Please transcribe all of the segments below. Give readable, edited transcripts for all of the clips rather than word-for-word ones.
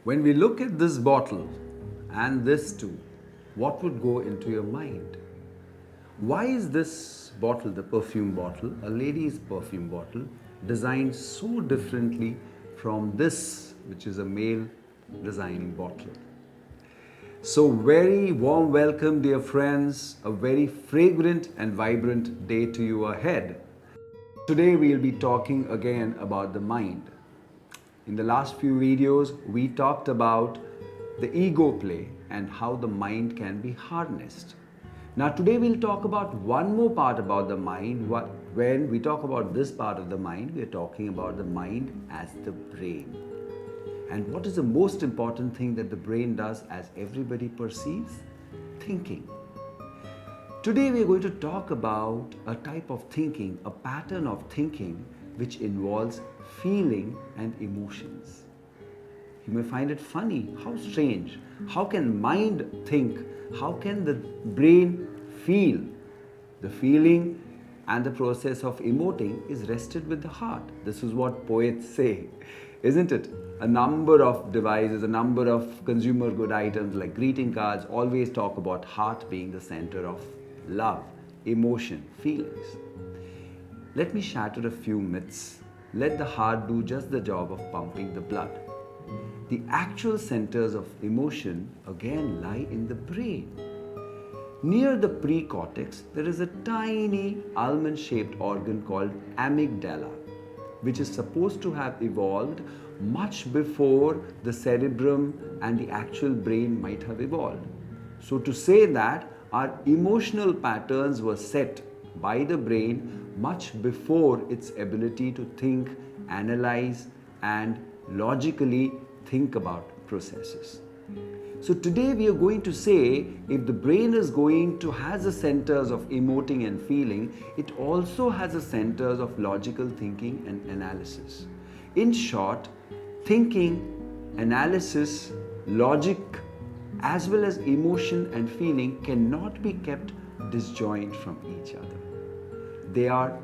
When we look at this bottle and this too, what would go into your mind? Why is this bottle, the perfume bottle, a lady's perfume bottle, designed so differently from this, which is a male designing bottle? So very warm welcome, dear friends, a very fragrant and vibrant day to you ahead. Today we'll be talking again about the mind. In the last few videos, we talked about the ego play and how the mind can be harnessed. Now today we'll talk about one more part about the mind. When we talk about this part of the mind, we're talking about the mind as the brain. And what is the most important thing that the brain does as everybody perceives? Thinking. Today we're going to talk about a type of thinking, a pattern of thinking which involves feeling and emotions. You may find it funny, how strange. How can mind think? How can the brain feel? The feeling and the process of emoting is rested with the heart. This is what poets say, isn't it? A number of devices, a number of consumer good items like greeting cards always talk about heart being the center of love, emotion, feelings. Let me shatter a few myths. Let the heart do just the job of pumping the blood. The actual centers of emotion again lie in the brain. Near the pre-cortex, there is a tiny almond-shaped organ called amygdala, which is supposed to have evolved much before the cerebrum and the actual brain might have evolved. So to say that our emotional patterns were set by the brain much before its ability to think, analyze, and logically think about processes. So today we are going to say if the brain is going to has the centers of emoting and feeling, it also has the centers of logical thinking and analysis. In short, thinking, analysis, logic, as well as emotion and feeling cannot be kept disjoint from each other. They are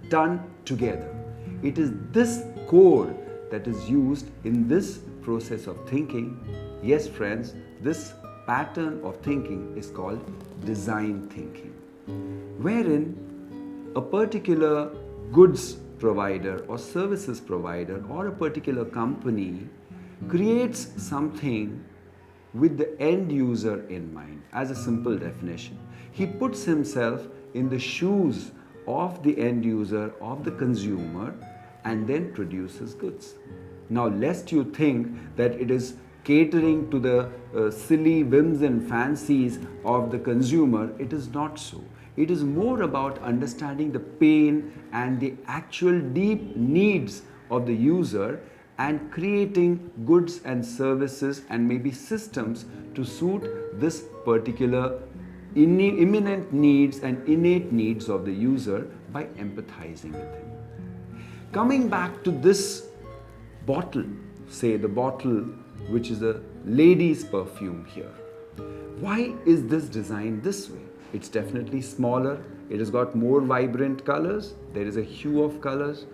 done together. It is this core that is used in this process of thinking. Yes, friends, this pattern of thinking is called design thinking, wherein a particular goods provider or services provider or a particular company creates something with the end user in mind. As a simple definition, he puts himself in the shoes of the end user, of the consumer, and then produces goods. Now, lest you think that it is catering to the silly whims and fancies of the consumer, it is not so. It is more about understanding the pain and the actual deep needs of the user and creating goods and services and maybe systems to suit this particular imminent needs and innate needs of the user by empathizing with him. Coming back to this bottle, say the bottle which is a lady's perfume here. Why is this designed this way? It's definitely smaller, it has got more vibrant colors, there is a hue of colors.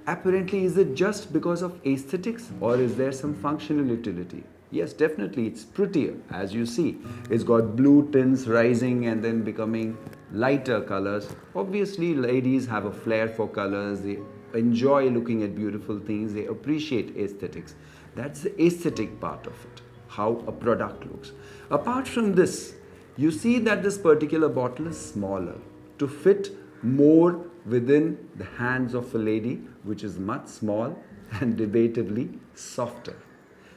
Apparently, is it just because of aesthetics or is there some functional utility? Yes, definitely it's prettier, as you see. It's got blue tints rising and then becoming lighter colors. Obviously, ladies have a flair for colors. They enjoy looking at beautiful things. They appreciate aesthetics. That's the aesthetic part of it, how a product looks. Apart from this, you see that this particular bottle is smaller to fit more within the hands of a lady, which is much small and debatably softer.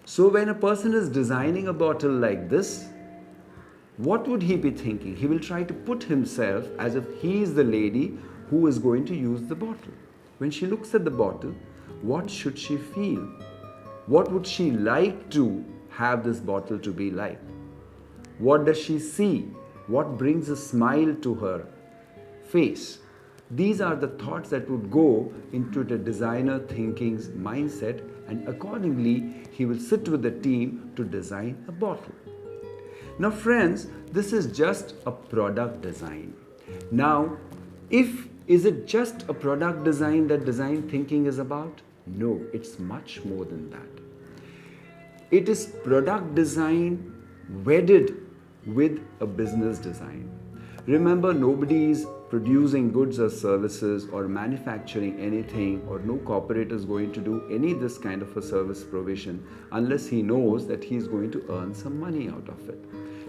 So when a person is designing a bottle like this, what would he be thinking? He will try to put himself as if he is the lady who is going to use the bottle. When she looks at the bottle, what should she feel? What would she like to have this bottle to be like? What does she see? What brings a smile to her face? These are the thoughts that would go into the designer thinking's mindset, and accordingly, he will sit with the team to design a bottle. Now, friends, this is just a product design. Now, is it just a product design that design thinking is about? No, it's much more than that. It is product design wedded with a business design. Remember, nobody is producing goods or services or manufacturing anything, or no corporate is going to do any this kind of a service provision unless he knows that he is going to earn some money out of it.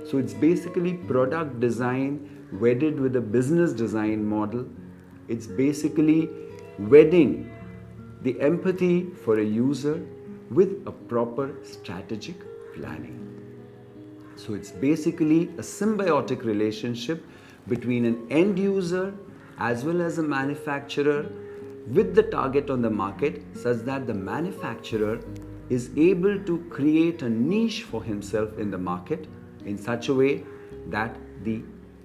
So it's basically product design wedded with a business design model. It's basically wedding the empathy for a user with a proper strategic planning. So it's basically a symbiotic relationship between an end user as well as a manufacturer with the target on the market, such that the manufacturer is able to create a niche for himself in the market in such a way that the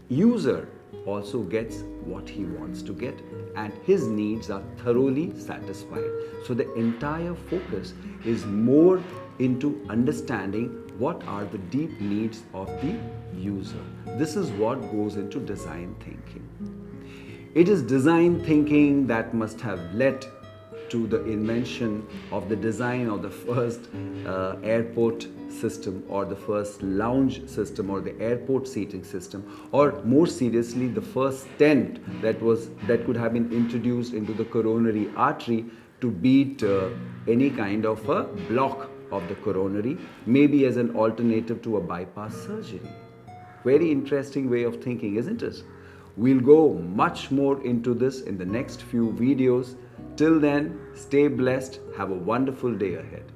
user also gets what he wants to get and his needs are thoroughly satisfied. So the entire focus is more into understanding what are the deep needs of the user. This is what goes into design thinking. It is design thinking that must have led to the invention of the design of the first airport system, or the first lounge system, or the airport seating system, or more seriously the first tent that could have been introduced into the coronary artery to beat any kind of a block of the coronary, maybe as an alternative to a bypass surgery. Very interesting way of thinking, isn't it? We'll go much more into this in the next few videos. Till then, stay blessed. Have a wonderful day ahead.